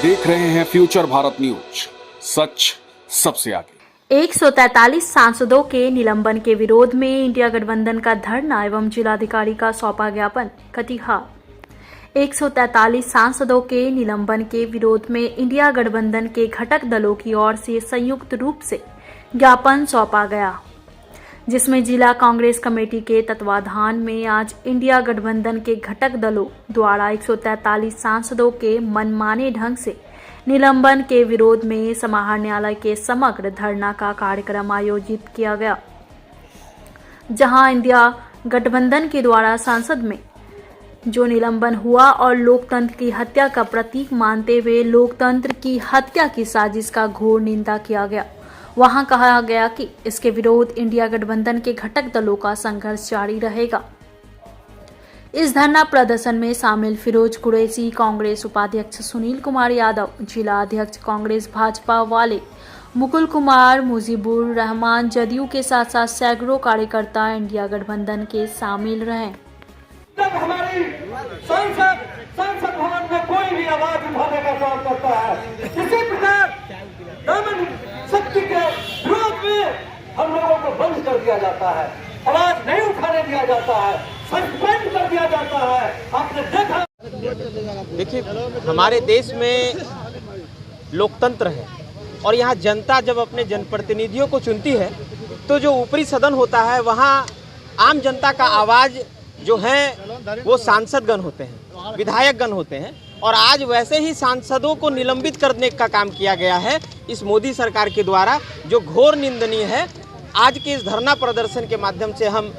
देख रहे हैं फ्यूचर भारत न्यूज, सच सबसे आगे। 143 सांसदों के निलंबन के विरोध में इंडिया गठबंधन का धरना एवं जिलाधिकारी का सौंपा ज्ञापन कटिहार। 143 सांसदों के निलंबन के विरोध में इंडिया गठबंधन के घटक दलों की ओर से संयुक्त रूप से ज्ञापन सौंपा गया, जिसमें जिला कांग्रेस कमेटी के तत्वाधान में आज इंडिया गठबंधन के घटक दलों द्वारा 143 सांसदों के मनमाने ढंग से निलंबन के विरोध में समाहरणालय के समग्र धरना का कार्यक्रम आयोजित किया गया, जहां इंडिया गठबंधन के द्वारा संसद में जो निलंबन हुआ और लोकतंत्र की हत्या का प्रतीक मानते हुए लोकतंत्र की हत्या की साजिश का घोर निंदा किया गया। वहां कहा गया कि इसके विरोध इंडिया गठबंधन के घटक दलों का संघर्ष जारी रहेगा। इस धरना प्रदर्शन में शामिल फिरोज कुरैशी, कांग्रेस उपाध्यक्ष सुनील कुमार यादव, जिला अध्यक्ष कांग्रेस भाजपा वाले मुकुल कुमार, मुजीबुर रहमान, जदयू के साथ साथ सैकड़ों कार्यकर्ता इंडिया गठबंधन के शामिल रहे। जब हमारी संसद भवन में कोई भी आवाज उठाने का काम करता है, इसी प्रकार दामन शक्ति के विरोध में हम लोगों को बंद कर दिया जाता है, आवाज नहीं उठाने दिया जाता है, सस्पेंड कर दिया जाता है। आपने देखा, देखिए हमारे देश में लोकतंत्र है और यहाँ जनता जब अपने जनप्रतिनिधियों को चुनती है तो जो ऊपरी सदन होता है वहाँ आम जनता का आवाज़ जो है वो सांसदगण होते हैं, विधायकगण होते हैं। और आज वैसे ही सांसदों को निलंबित करने का काम किया गया है इस मोदी सरकार के द्वारा, जो घोर निंदनीय है। आज के इस धरना प्रदर्शन के माध्यम से हम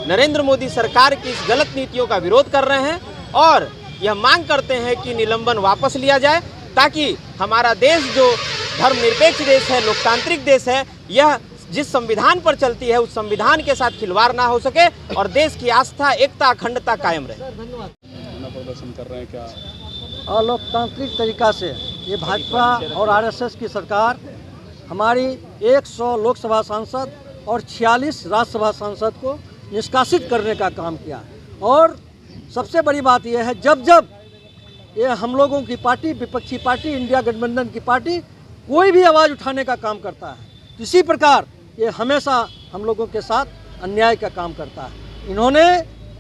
नरेंद्र मोदी सरकार की इस गलत नीतियों का विरोध कर रहे हैं और यह मांग करते हैं कि निलंबन वापस लिया जाए, ताकि हमारा देश जो धर्मनिरपेक्ष देश है, लोकतांत्रिक देश है, यह जिस संविधान पर चलती है उस संविधान के साथ खिलवाड़ ना हो सके और देश की आस्था, एकता, अखंडता कायम रहे। प्रदर्शन कर रहे हैं क्या? अलोकतांत्रिक तरीका से ये भाजपा और आरएसएस की सरकार हमारी 100 लोकसभा सांसद और 46 राज्यसभा सांसद को निष्कासित करने का काम किया। और सबसे बड़ी बात यह है, जब जब ये हम लोगों की पार्टी, विपक्षी पार्टी, इंडिया गठबंधन की पार्टी कोई भी आवाज़ उठाने का काम करता है, इसी प्रकार ये हमेशा हम लोगों के साथ अन्याय का काम करता है। इन्होंने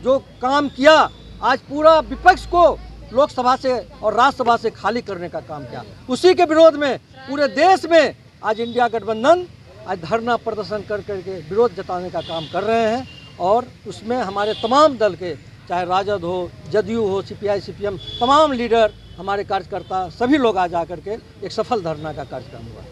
जो काम किया, आज पूरा विपक्ष को लोकसभा से और राज्यसभा से खाली करने का काम किया, उसी के विरोध में पूरे देश में आज इंडिया गठबंधन आज धरना प्रदर्शन कर करके विरोध जताने का काम कर रहे हैं। और उसमें हमारे तमाम दल के, चाहे राजद हो, जदयू हो, सीपीआई, सीपीएम, तमाम लीडर, हमारे कार्यकर्ता, सभी लोग आज आकर के एक सफल धरना का कार्यक्रम हुआ।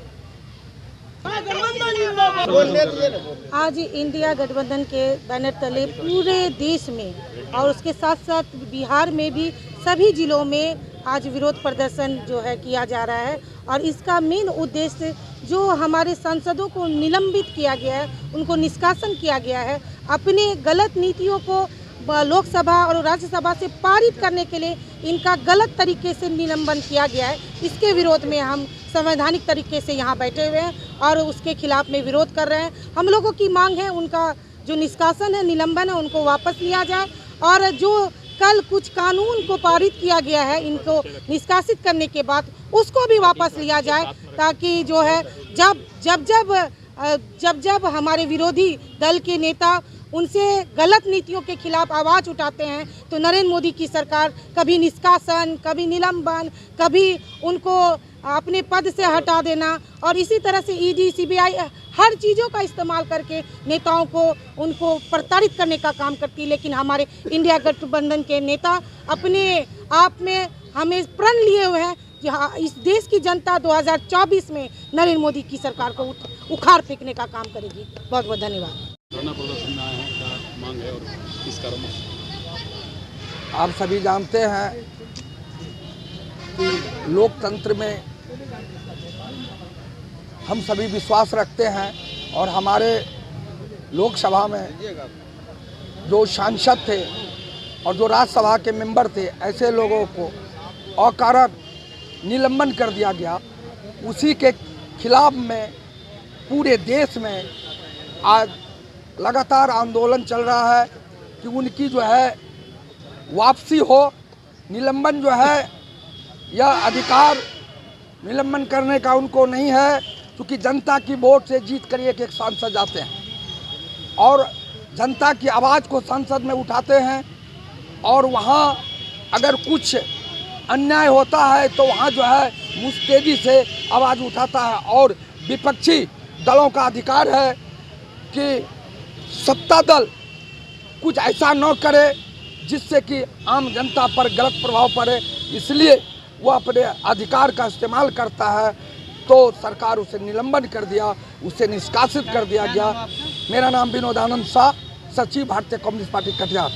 आज इंडिया गठबंधन के बैनर तले पूरे देश में और उसके साथ साथ बिहार में भी सभी जिलों में आज विरोध प्रदर्शन जो है किया जा रहा है। और इसका मेन उद्देश्य जो हमारे सांसदों को निलंबित किया गया है, उनको निष्कासन किया गया है, अपने गलत नीतियों को लोकसभा और राज्यसभा से पारित करने के लिए इनका गलत तरीके से निलंबन किया गया है। इसके विरोध में हम संवैधानिक तरीके से यहाँ बैठे हुए हैं और उसके खिलाफ में विरोध कर रहे हैं। हम लोगों की मांग है, उनका जो निष्कासन है, निलंबन है, उनको वापस लिया जाए और जो कल कुछ कानून को पारित किया गया है इनको निष्कासित करने के बाद उसको भी वापस लिया जाए, ताकि जो है जब हमारे विरोधी दल के नेता उनसे गलत नीतियों के खिलाफ आवाज़ उठाते हैं तो नरेंद्र मोदी की सरकार कभी निष्कासन, कभी निलंबन, कभी उनको अपने पद से हटा देना और इसी तरह से ईडी, सीबीआई हर चीज़ों का इस्तेमाल करके नेताओं को उनको प्रताड़ित करने का काम करती है। लेकिन हमारे इंडिया गठबंधन के नेता अपने आप में हमें प्रण लिए हुए हैं कि इस देश की जनता 2024 में नरेंद्र मोदी की सरकार को उखाड़ फेंकने का काम करेगी। बहुत बहुत धन्यवाद। धरना प्रदर्शन में आए हैं, क्या मांग है और किस कारण? आप सभी जानते हैं कि लोकतंत्र में हम सभी विश्वास रखते हैं और हमारे लोकसभा में जो सांसद थे और जो राज्यसभा के मेंबर थे, ऐसे लोगों को अकारण निलंबन कर दिया गया। उसी के खिलाफ में पूरे देश में आज लगातार आंदोलन चल रहा है कि उनकी जो है वापसी हो, निलंबन जो है यह अधिकार निलंबन करने का उनको नहीं है, क्योंकि जनता की वोट से जीत कर एक सांसद जाते हैं और जनता की आवाज़ को संसद में उठाते हैं, और वहाँ अगर कुछ अन्याय होता है तो वहाँ जो है मुस्तैदी से आवाज़ उठाता है। और विपक्षी दलों का अधिकार है कि सत्ता दल कुछ ऐसा न करे जिससे कि आम जनता पर गलत प्रभाव पड़े, इसलिए वो अपने अधिकार का इस्तेमाल करता है। तो सरकार उसे निलंबन कर दिया, उसे निष्कासित कर दिया गया। मेरा नाम विनोदानंद शाह, सचिव भारतीय कम्युनिस्ट पार्टी कटिहार।